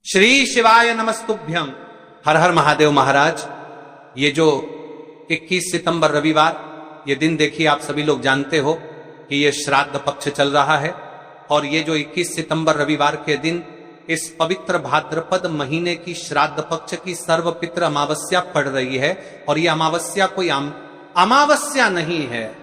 श्री शिवाय नमस्तुभ्यं। हर हर महादेव महाराज। ये जो 21 सितंबर रविवार, ये दिन देखिए, आप सभी लोग जानते हो कि ये श्राद्ध पक्ष चल रहा है। और ये जो 21 सितंबर रविवार के दिन इस पवित्र भाद्रपद महीने की श्राद्ध पक्ष की सर्वपित्र अमावस्या पड़ रही है। और ये अमावस्या कोई अमावस्या नहीं है,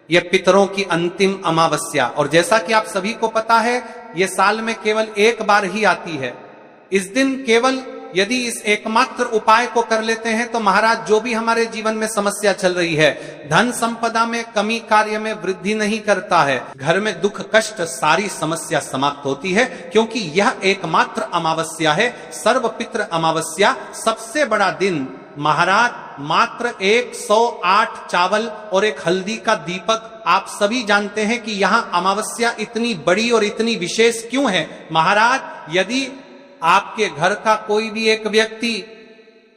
ये पितरों की अंतिम अमावस्या। और जैसा कि आप सभी को पता है, ये साल में केवल एक बार ही आती है। इस दिन केवल यदि इस एकमात्र उपाय को कर लेते हैं तो महाराज, जो भी हमारे जीवन में समस्या चल रही है, धन संपदा में कमी, कार्य में वृद्धि नहीं करता है, घर में दुख कष्ट, सारी समस्या समाप्त होती है। क्योंकि यह एकमात्र अमावस्या है, सर्वपित्र अमावस्या। सबसे बड़ा दिन महाराज, मात्र 108 चावल और एक हल्दी का दीपक। आप सभी जानते हैं कि यहां अमावस्या इतनी बड़ी और इतनी विशेष क्यों है महाराज। यदि आपके घर का कोई भी एक व्यक्ति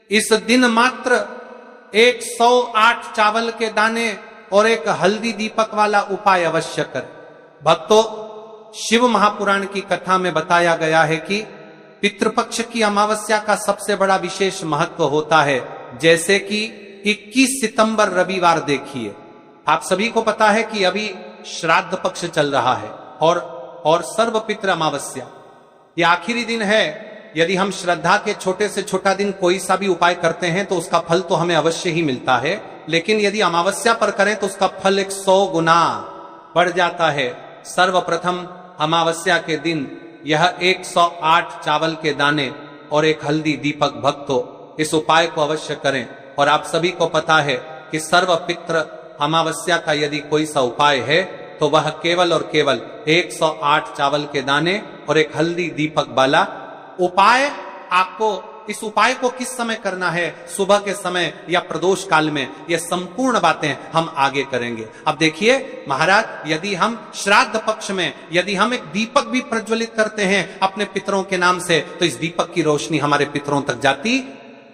इस दिन मात्र 108 चावल के दाने और एक हल्दी दीपक वाला उपाय अवश्य करे। भक्तों, शिव महापुराण की कथा में बताया गया है कि पितृपक्ष की अमावस्या का सबसे बड़ा विशेष महत्व होता है। जैसे कि 21 सितंबर रविवार देखिए, आप सभी को पता है कि अभी श्राद्ध पक्ष चल रहा है और सर्वपित्र अमावस्या ये आखिरी दिन है। यदि हम श्रद्धा के छोटे से छोटा दिन कोई सा भी उपाय करते हैं तो उसका फल तो हमें अवश्य ही मिलता है, लेकिन यदि अमावस्या पर करें तो उसका फल 100 गुना बढ़ जाता है। सर्वप्रथम अमावस्या के दिन यह 108 चावल के दाने और एक हल्दी दीपक, भक्तों इस उपाय को अवश्य करें। और आप सभी को पता है कि सर्वपित्र अमावस्या का यदि कोई सा उपाय है तो वह केवल और केवल 108 चावल के दाने और एक हल्दी दीपक वाला उपाय। आपको इस उपाय को किस समय करना है, सुबह के समय या प्रदोष काल में, ये संपूर्ण बातें हम आगे करेंगे। अब देखिए महाराज, यदि हम श्राद्ध पक्ष में यदि हम एक दीपक भी प्रज्वलित करते हैं अपने पितरों के नाम से, तो इस दीपक की रोशनी हमारे पितरों तक जाती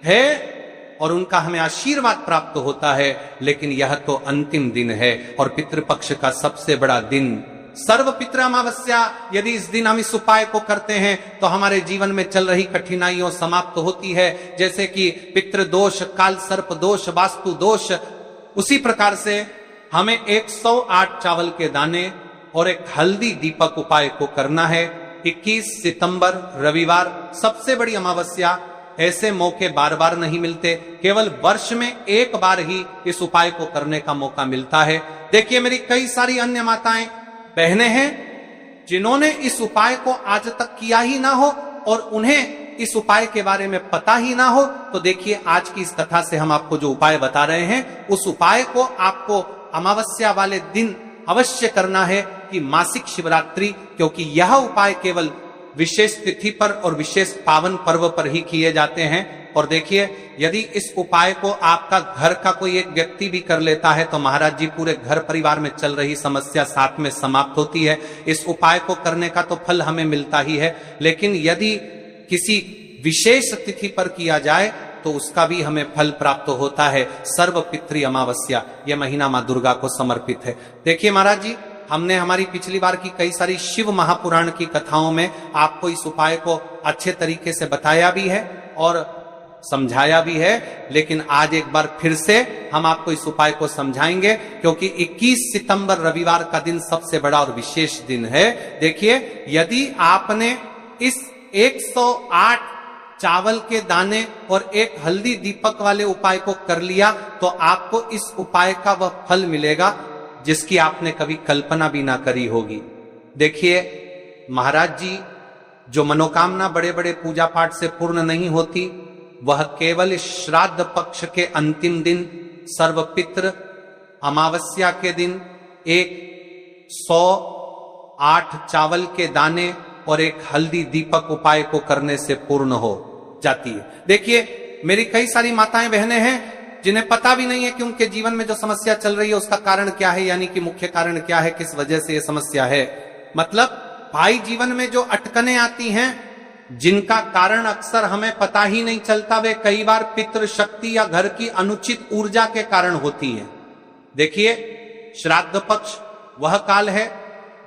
है और उनका हमें आशीर्वाद प्राप्त होता है। लेकिन यह तो अंतिम दिन है और पितृपक्ष का सबसे बड़ा दिन सर्वपित्र अमावस्या। यदि इस दिन हम इस उपाय को करते हैं तो हमारे जीवन में चल रही कठिनाइयों समाप्त होती है। जैसे कि पितृ दोष, काल सर्प दोष, वास्तु दोष, उसी प्रकार से हमें 108 चावल के दाने और एक हल्दी दीपक उपाय को करना है। 21 सितंबर रविवार, सबसे बड़ी अमावस्या। ऐसे मौके बार बार नहीं मिलते, केवल वर्ष में एक बार ही इस उपाय को करने का मौका मिलता है। देखिए, मेरी कई सारी अन्य माताएं बहनें हैं जिन्होंने इस उपाय को आज तक किया ही ना हो और उन्हें इस उपाय के बारे में पता ही ना हो। तो देखिए, आज की इस कथा से हम आपको जो उपाय बता रहे हैं, उस उपाय को आपको अमावस्या वाले दिन अवश्य करना है कि मासिक शिवरात्रि, क्योंकि यह उपाय केवल विशेष तिथि पर और विशेष पावन पर्व पर ही किए जाते हैं। और देखिए, यदि इस उपाय को आपका घर का कोई एक व्यक्ति भी कर लेता है तो महाराज जी, पूरे घर परिवार में चल रही समस्या साथ में समाप्त होती है। इस उपाय को करने का तो फल हमें मिलता ही है, लेकिन यदि किसी विशेष तिथि पर किया जाए तो उसका भी हमें फल प्राप्त होता है। सर्वपितृ अमावस्या यह महीना मां दुर्गा को समर्पित है। देखिए महाराज जी, हमने हमारी पिछली बार की कई सारी शिव महापुराण की कथाओं में आपको इस उपाय को अच्छे तरीके से बताया भी है और समझाया भी है, लेकिन आज एक बार फिर से हम आपको इस उपाय को समझाएंगे, क्योंकि 21 सितंबर रविवार का दिन सबसे बड़ा और विशेष दिन है। देखिए, यदि आपने इस 108 चावल के दाने और एक हल्दी दीपक वाले उपाय को कर लिया तो आपको इस उपाय का वह फल मिलेगा जिसकी आपने कभी कल्पना भी ना करी होगी। देखिए महाराज जी, जो मनोकामना बड़े बड़े पूजा पाठ से पूर्ण नहीं होती, वह केवल श्राद्ध पक्ष के अंतिम दिन, सर्वपित्र अमावस्या के दिन 108 चावल के दाने और एक हल्दी दीपक उपाय को करने से पूर्ण हो जाती है। देखिए, मेरी कई सारी माताएं बहनें हैं जिन्हें पता भी नहीं है कि उनके जीवन में जो समस्या चल रही है उसका कारण क्या है, यानी कि मुख्य कारण क्या है, किस वजह से यह समस्या है। मतलब भाई, जीवन में जो अटकनें आती हैं जिनका कारण अक्सर हमें पता ही नहीं चलता, वे कई बार पितृ शक्ति या घर की अनुचित ऊर्जा के कारण होती है। देखिए, श्राद्ध पक्ष वह काल है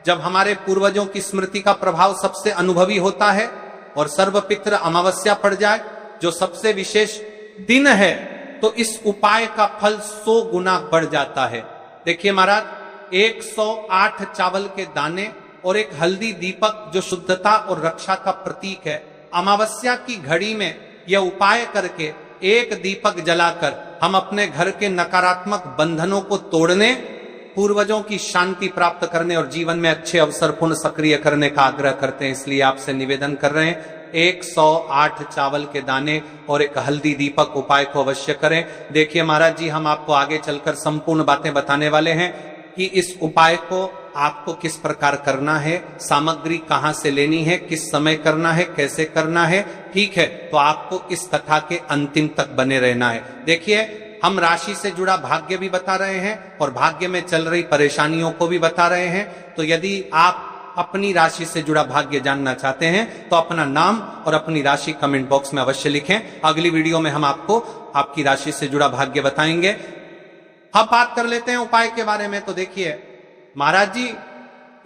जब हमारे पूर्वजों की स्मृति का प्रभाव सबसे अनुभवी होता है और सर्वपित्र अमावस्या पड़ जाए, जो सबसे विशेष दिन है, तो इस उपाय का फल 100 गुना बढ़ जाता है। देखिए महाराज, 108 चावल के दाने और एक हल्दी दीपक जो शुद्धता और रक्षा का प्रतीक है, अमावस्या की घड़ी में यह उपाय करके एक दीपक जलाकर हम अपने घर के नकारात्मक बंधनों को तोड़ने, पूर्वजों की शांति प्राप्त करने और जीवन में अच्छे अवसर पुनः सक्रिय करने का आग्रह करते हैं। इसलिए आपसे निवेदन कर रहे हैं, 108 चावल के दाने और एक हल्दी दीपक उपाय को अवश्य करें। देखिए महाराज जी, हम आपको आगे चलकर संपूर्ण बातें बताने वाले हैं कि इस उपाय को आपको किस प्रकार करना है, सामग्री कहां से लेनी है, किस समय करना है, कैसे करना है। ठीक है, तो आपको इस कथा के अंतिम तक बने रहना है। देखिए, हम राशि से जुड़ा भाग्य भी बता रहे हैं और भाग्य में चल रही परेशानियों को भी बता रहे हैं। तो यदि आप अपनी राशि से जुड़ा भाग्य जानना चाहते हैं तो अपना नाम और अपनी राशि कमेंट बॉक्स में अवश्य लिखें। अगली वीडियो में हम आपको आपकी राशि से जुड़ा भाग्य बताएंगे। अब बात कर लेते हैं उपाय के बारे में। तो देखिए महाराज जी,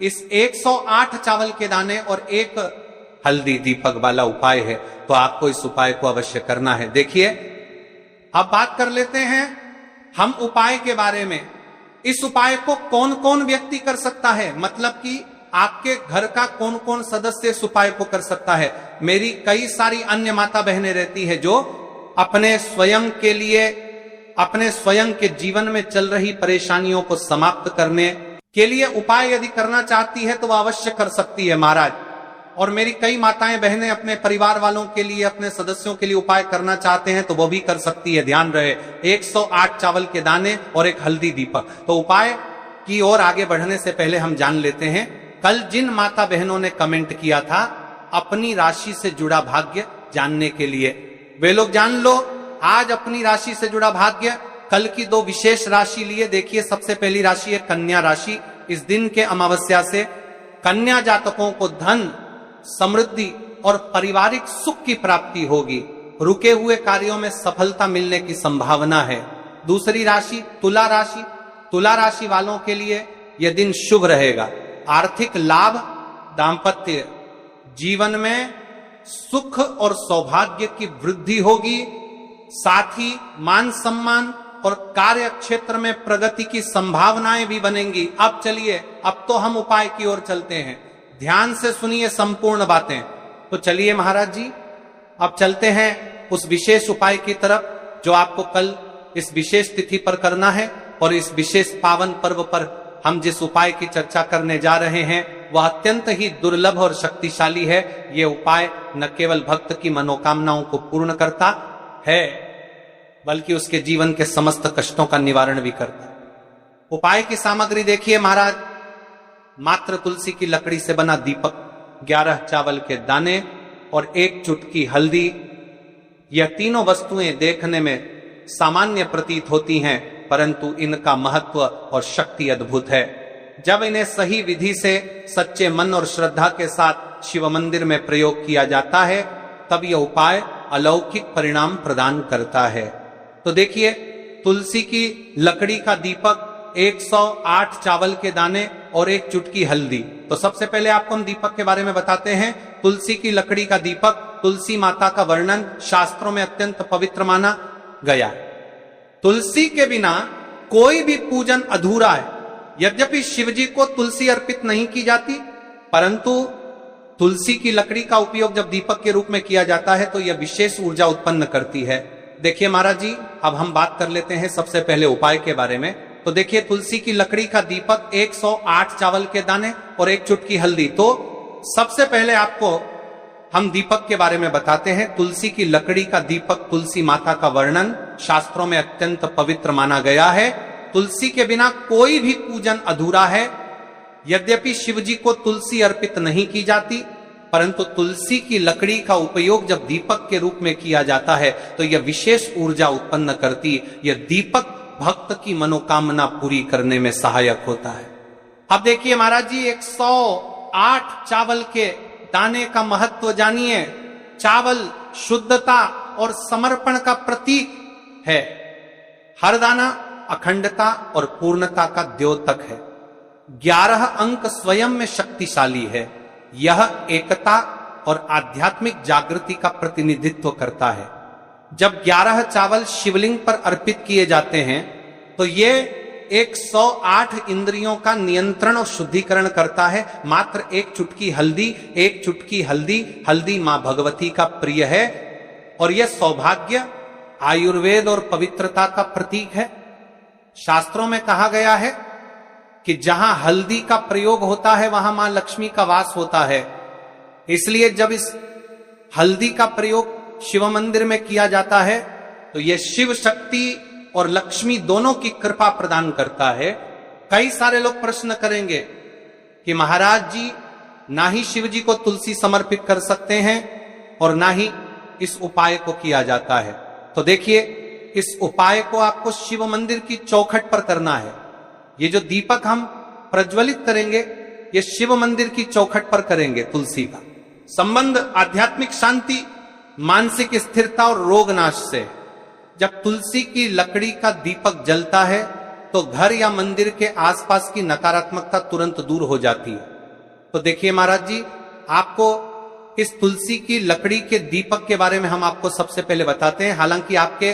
इस 108 चावल के दाने और एक हल्दी दीपक वाला उपाय है, तो आपको इस उपाय को अवश्य करना है। देखिए, अब बात कर लेते हैं हम उपाय के बारे में। इस उपाय को कौन कौन व्यक्ति कर सकता है, मतलब कि आपके घर का कौन कौन सदस्य इस उपाय को कर सकता है। मेरी कई सारी अन्य माता बहनें रहती है जो अपने स्वयं के लिए, अपने स्वयं के जीवन में चल रही परेशानियों को समाप्त करने के लिए उपाय यदि करना चाहती है तो वह अवश्य कर सकती है महाराज। और मेरी कई माताएं बहनें अपने परिवार वालों के लिए, अपने सदस्यों के लिए उपाय करना चाहते हैं तो वो भी कर सकती है। ध्यान रहे, 108 चावल के दाने और एक हल्दी दीपक। तो उपाय की ओर आगे बढ़ने से पहले हम जान लेते हैं, कल जिन माता बहनों ने कमेंट किया था अपनी राशि से जुड़ा भाग्य जानने के लिए, वे लोग जान लो आज अपनी राशि से जुड़ा भाग्य। कल की 2 विशेष राशि लिए। देखिए, सबसे पहली राशि है कन्या राशि। इस दिन के अमावस्या से कन्या जातकों को धन, समृद्धि और पारिवारिक सुख की प्राप्ति होगी। रुके हुए कार्यों में सफलता मिलने की संभावना है। दूसरी राशि तुला राशि। तुला राशि वालों के लिए यह दिन शुभ रहेगा। आर्थिक लाभ, दांपत्य जीवन में सुख और सौभाग्य की वृद्धि होगी। साथ ही मान सम्मान और कार्य क्षेत्र में प्रगति की संभावनाएं भी बनेंगी। अब चलिए, अब तो हम उपाय की ओर चलते हैं। ध्यान से सुनिए संपूर्ण बातें। तो चलिए महाराज जी, अब चलते हैं उस विशेष उपाय की तरफ जो आपको कल इस विशेष तिथि पर करना है। और इस विशेष पावन पर्व पर हम जिस उपाय की चर्चा करने जा रहे हैं वह अत्यंत ही दुर्लभ और शक्तिशाली है। यह उपाय न केवल भक्त की मनोकामनाओं को पूर्ण करता है बल्कि उसके जीवन के समस्त कष्टों का निवारण भी करता है। उपाय की सामग्री देखिए महाराज, मात्र तुलसी की लकड़ी से बना दीपक, 11 चावल के दाने और 1 चुटकी हल्दी। यह तीनों वस्तुएं देखने में सामान्य प्रतीत होती हैं, परंतु इनका महत्व और शक्ति अद्भुत है। जब इन्हें सही विधि से सच्चे मन और श्रद्धा के साथ शिव मंदिर में प्रयोग किया जाता है तब यह उपाय अलौकिक परिणाम प्रदान करता है। तो देखिए, तुलसी की लकड़ी का दीपक, 108 चावल के दाने और 1 चुटकी हल्दी। तो सबसे पहले आपको हम दीपक के बारे में बताते हैं। तुलसी की लकड़ी का दीपक, तुलसी माता का वर्णन शास्त्रों में अत्यंत पवित्र माना गया। तुलसी के बिना कोई भी पूजन अधूरा है। यद्यपि शिवजी को तुलसी अर्पित नहीं की जाती, परंतु तुलसी की लकड़ी का उपयोग जब दीपक के रूप में किया जाता है तो यह विशेष ऊर्जा उत्पन्न करती है। देखिए महाराज जी, अब हम बात कर लेते हैं सबसे पहले उपाय के बारे में। तो देखिए, तुलसी की लकड़ी का दीपक, 108 चावल के दाने और 1 चुटकी हल्दी। तो सबसे पहले आपको हम दीपक के बारे में बताते हैं। तुलसी की लकड़ी का दीपक, तुलसी माता का वर्णन शास्त्रों में अत्यंत पवित्र माना गया है। तुलसी के बिना कोई भी पूजन अधूरा है। यद्यपि शिवजी को तुलसी अर्पित नहीं की जाती, परंतु तुलसी की लकड़ी का उपयोग जब दीपक के रूप में किया जाता है तो यह विशेष ऊर्जा उत्पन्न करती। यह दीपक भक्त की मनोकामना पूरी करने में सहायक होता है। अब देखिए महाराज जी, 108 चावल के दाने का महत्व जानिए। चावल शुद्धता और समर्पण का प्रतीक है। हर दाना अखंडता और पूर्णता का द्योतक है। 11 अंक स्वयं में शक्तिशाली है। यह एकता और आध्यात्मिक जागृति का प्रतिनिधित्व करता है। जब 11 चावल शिवलिंग पर अर्पित किए जाते हैं तो ये 108 इंद्रियों का नियंत्रण और शुद्धिकरण करता है। मात्र एक चुटकी हल्दी, हल्दी मां भगवती का प्रिय है और यह सौभाग्य, आयुर्वेद और पवित्रता का प्रतीक है। शास्त्रों में कहा गया है कि जहां हल्दी का प्रयोग होता है वहां मां लक्ष्मी का वास होता है। इसलिए जब इस हल्दी का प्रयोग शिव मंदिर में किया जाता है तो यह शिव शक्ति और लक्ष्मी दोनों की कृपा प्रदान करता है। कई सारे लोग प्रश्न करेंगे कि महाराज जी, ना ही शिव जी को तुलसी समर्पित कर सकते हैं और ना ही इस उपाय को किया जाता है। तो देखिए, इस उपाय को आपको शिव मंदिर की चौखट पर करना है। ये जो दीपक हम प्रज्वलित करेंगे ये शिव मंदिर की चौखट पर करेंगे। तुलसी का संबंध आध्यात्मिक शांति, मानसिक स्थिरता और रोग नाश से। जब तुलसी की लकड़ी का दीपक जलता है तो घर या मंदिर के आसपास की नकारात्मकता तुरंत दूर हो जाती है। तो देखिए महाराज जी, आपको इस तुलसी की लकड़ी के दीपक के बारे में हम आपको सबसे पहले बताते हैं। हालांकि आपके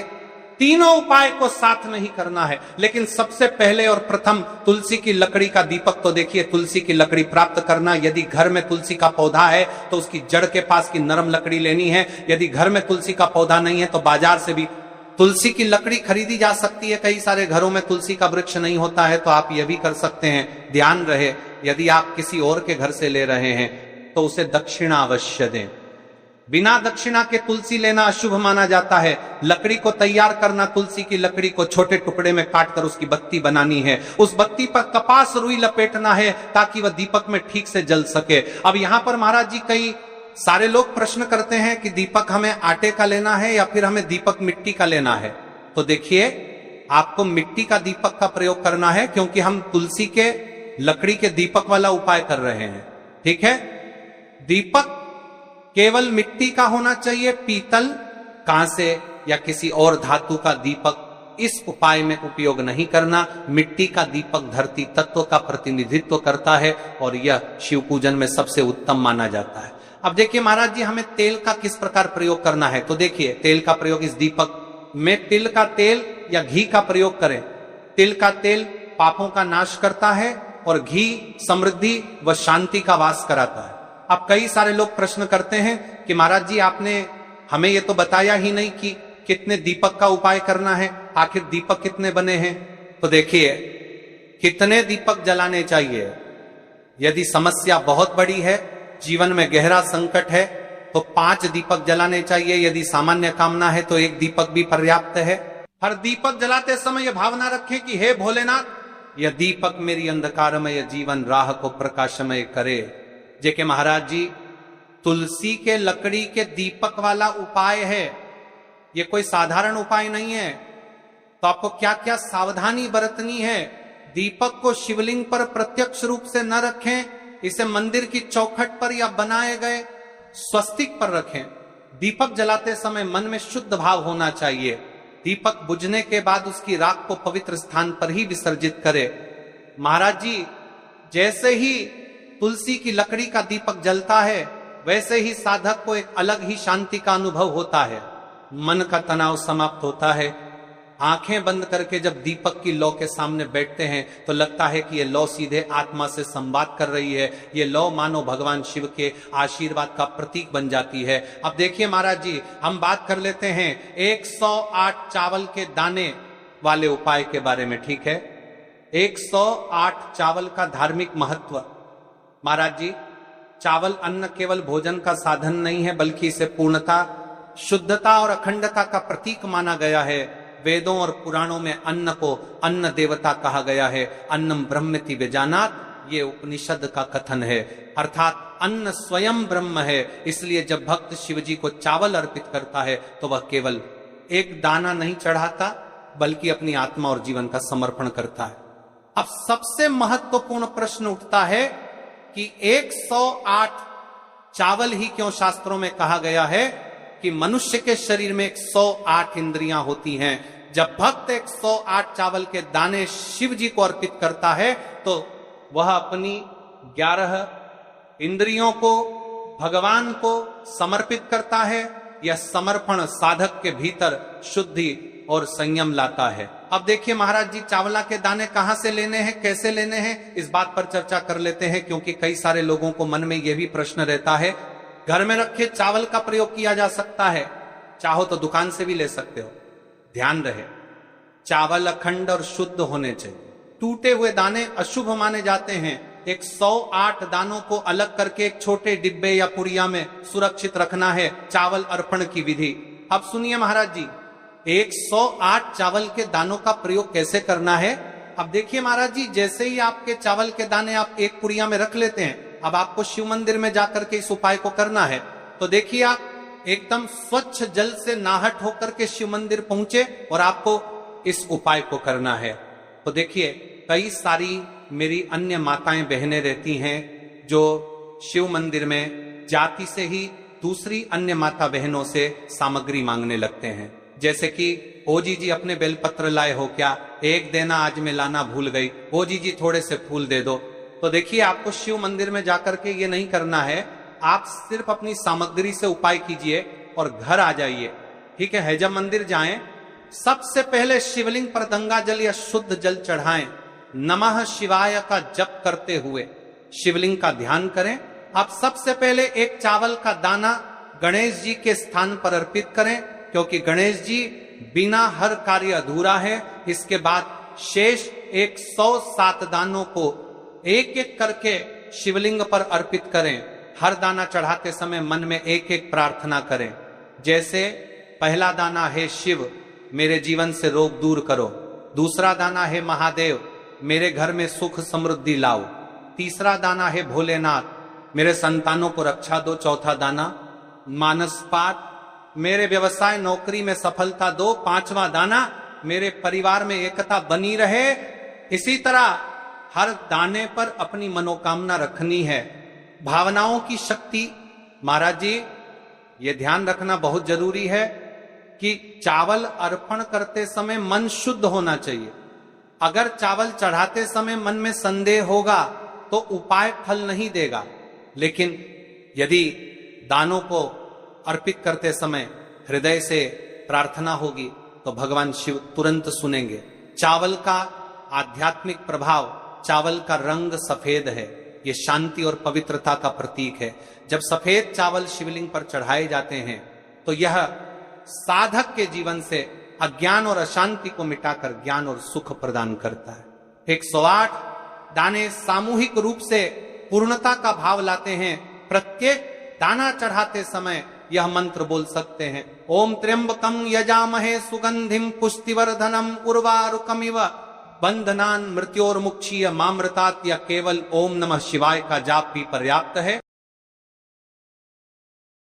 तीनों उपाय को साथ में ही करना है, लेकिन सबसे पहले और प्रथम तुलसी की लकड़ी का दीपक। तो देखिए, तुलसी की लकड़ी प्राप्त करना, यदि घर में तुलसी का पौधा है तो उसकी जड़ के पास की नरम लकड़ी लेनी है। यदि घर में तुलसी का पौधा नहीं है तो बाजार से भी तुलसी की लकड़ी खरीदी जा सकती है। कई सारे घरों में तुलसी का वृक्ष नहीं होता है तो आप यह भी कर सकते हैं। ध्यान रहे, यदि आप किसी और के घर से ले रहे हैं तो उसे दक्षिणा अवश्य दें। बिना दक्षिणा के तुलसी लेना अशुभ माना जाता है। लकड़ी को तैयार करना, तुलसी की लकड़ी को छोटे टुकड़े में काटकर उसकी बत्ती बनानी है। उस बत्ती पर कपास रुई लपेटना है ताकि वह दीपक में ठीक से जल सके। अब यहां पर महाराज जी, कई सारे लोग प्रश्न करते हैं कि दीपक हमें आटे का लेना है या फिर हमें दीपक मिट्टी का लेना है। तो देखिए, आपको मिट्टी का दीपक का प्रयोग करना है क्योंकि हम तुलसी के लकड़ी के दीपक वाला उपाय कर रहे हैं। ठीक है, दीपक केवल मिट्टी का होना चाहिए। पीतल, कांसे या किसी और धातु का दीपक इस उपाय में उपयोग नहीं करना। मिट्टी का दीपक धरती तत्व का प्रतिनिधित्व करता है और यह शिव पूजन में सबसे उत्तम माना जाता है। अब देखिए महाराज जी, हमें तेल का किस प्रकार प्रयोग करना है। तो देखिए, तेल का प्रयोग इस दीपक में तिल का तेल या घी का प्रयोग करें। तिल का तेल पापों का नाश करता है और घी समृद्धि व शांति का वास कराता है। अब कई सारे लोग प्रश्न करते हैं कि महाराज जी, आपने हमें यह तो बताया ही नहीं कि कितने दीपक का उपाय करना है, आखिर दीपक कितने बने हैं। तो देखिए, कितने दीपक जलाने चाहिए। यदि समस्या बहुत बड़ी है, जीवन में गहरा संकट है, तो 5 दीपक जलाने चाहिए। यदि सामान्य कामना है तो 1 दीपक भी पर्याप्त है। हर दीपक जलाते समय यह भावना रखें कि हे भोलेनाथ, यह दीपक मेरी अंधकारमय जीवन राह को प्रकाशमय करे। जेके महाराज जी, तुलसी के लकड़ी के दीपक वाला उपाय है, यह कोई साधारण उपाय नहीं है। तो आपको क्या क्या सावधानी बरतनी है। दीपक को शिवलिंग पर प्रत्यक्ष रूप से न रखें, इसे मंदिर की चौखट पर या बनाए गए स्वस्तिक पर रखें। दीपक जलाते समय मन में शुद्ध भाव होना चाहिए। दीपक बुझने के बाद उसकी राख को पवित्र स्थान पर ही विसर्जित करें। महाराज जी, जैसे ही तुलसी की लकड़ी का दीपक जलता है वैसे ही साधक को एक अलग ही शांति का अनुभव होता है। मन का तनाव समाप्त होता है। आंखें बंद करके जब दीपक की लौ के सामने बैठते हैं तो लगता है कि ये लौ सीधे आत्मा से संवाद कर रही है। ये लौ मानो भगवान शिव के आशीर्वाद का प्रतीक बन जाती है। अब देखिए महाराज जी, हम बात कर लेते हैं 108 चावल के दाने वाले उपाय के बारे में। ठीक है, 108 चावल का धार्मिक महत्व। महाराज जी, चावल अन्न केवल भोजन का साधन नहीं है, बल्कि इसे पूर्णता, शुद्धता और अखंडता का प्रतीक माना गया है। वेदों और पुराणों में अन्न को अन्न देवता कहा गया है। अन्नम ब्रह्मेति व्यजानात्, ये उपनिषद का कथन है। अर्थात अन्न स्वयं ब्रह्म है। इसलिए जब भक्त शिव जी को चावल अर्पित करता है तो वह केवल एक दाना नहीं चढ़ाता, बल्कि अपनी आत्मा और जीवन का समर्पण करता है। अब सबसे महत्वपूर्ण प्रश्न उठता है कि 108 चावल ही क्यों शास्त्रों में कहा गया है कि मनुष्य के शरीर में 108 इंद्रियां होती हैं। जब भक्त 108 चावल के दाने शिव जी को अर्पित करता है तो वह अपनी 11 इंद्रियों को भगवान को समर्पित करता है, यह समर्पण साधक के भीतर शुद्धि और संयम लाता है। अब देखिए महाराज जी, चावला के दाने कहां से लेने हैं, कैसे लेने हैं, इस बात पर चर्चा कर लेते हैं, क्योंकि कई सारे लोगों को मन में यह भी प्रश्न रहता है। घर में रखे चावल का प्रयोग किया जा सकता है, चाहो तो दुकान से भी ले सकते हो। ध्यान रहे, चावल अखंड और शुद्ध होने चाहिए। टूटे हुए दाने अशुभ माने जाते हैं। 108 दानों को अलग करके एक छोटे डिब्बे या पुड़िया में सुरक्षित रखना है चावल अर्पण की विधि। अब सुनिए महाराज जी, 108 चावल के दानों का प्रयोग कैसे करना है। अब देखिए महाराज जी, जैसे ही आपके चावल के दाने आप एक पुड़िया में रख लेते हैं, अब आपको शिव मंदिर में जाकर के इस उपाय को करना है। तो देखिए, आप एकदम स्वच्छ जल से नाहट होकर के शिव मंदिर पहुंचे और आपको इस उपाय को करना है। तो देखिए, कई सारी मेरी अन्य माताएं बहनें रहती हैं जो शिव मंदिर में जाति से ही दूसरी अन्य माता बहनों से सामग्री मांगने लगते हैं, जैसे कि ओ जी अपने बेलपत्र लाए हो क्या, एक देना आज मैं लाना भूल गई, ओ जी थोड़े से फूल दे दो। तो देखिए, आपको शिव मंदिर में जाकर के ये नहीं करना है, आप सिर्फ अपनी सामग्री से उपाय कीजिए और घर आ जाइए। ठीक है, जब मंदिर जाएं, सबसे पहले शिवलिंग पर गंगा जल या शुद्ध जल चढ़ाएं। नमः शिवाय का जप करते हुए शिवलिंग का ध्यान करें। आप सबसे पहले एक चावल का दाना गणेश जी के स्थान पर अर्पित करें, क्योंकि गणेश जी बिना हर कार्य अधूरा है। इसके बाद शेष 107 दानों को एक एक करके शिवलिंग पर अर्पित करें। हर दाना चढ़ाते समय मन में एक एक प्रार्थना करें, जैसे पहला दाना है शिव, मेरे जीवन से रोग दूर करो। दूसरा दाना है महादेव, मेरे घर में सुख समृद्धि लाओ। तीसरा दाना है भोलेनाथ, मेरे संतानों को रक्षा दो। चौथा दाना मानसपात, मेरे व्यवसाय नौकरी में सफलता दो। पांचवा दाना, मेरे परिवार में एकता बनी रहे। इसी तरह हर दाने पर अपनी मनोकामना रखनी है। भावनाओं की शक्ति, महाराज जी ये ध्यान रखना बहुत जरूरी है कि चावल अर्पण करते समय मन शुद्ध होना चाहिए। अगर चावल चढ़ाते समय मन में संदेह होगा तो उपाय फल नहीं देगा, लेकिन यदि दानों को अर्पित करते समय हृदय से प्रार्थना होगी तो भगवान शिव तुरंत सुनेंगे। चावल का आध्यात्मिक प्रभाव, चावल का रंग सफेद है, ये शांति और पवित्रता का प्रतीक है। जब सफेद चावल शिवलिंग पर चढ़ाए जाते हैं तो यह साधक के जीवन से अज्ञान और अशांति को मिटाकर ज्ञान और सुख प्रदान करता है। 108 दाने सामूहिक रूप से पूर्णता का भाव लाते हैं। प्रत्येक दाना चढ़ाते समय यह मंत्र बोल सकते हैं, ओम त्र्यंबकम यजामहे सुगंधिम पुष्टिवर्धनम उर्वारुकमिव बंधनान मृत्योर्मुक्षीय मामृतात, या केवल ओम नमः शिवाय का जाप भी पर्याप्त है।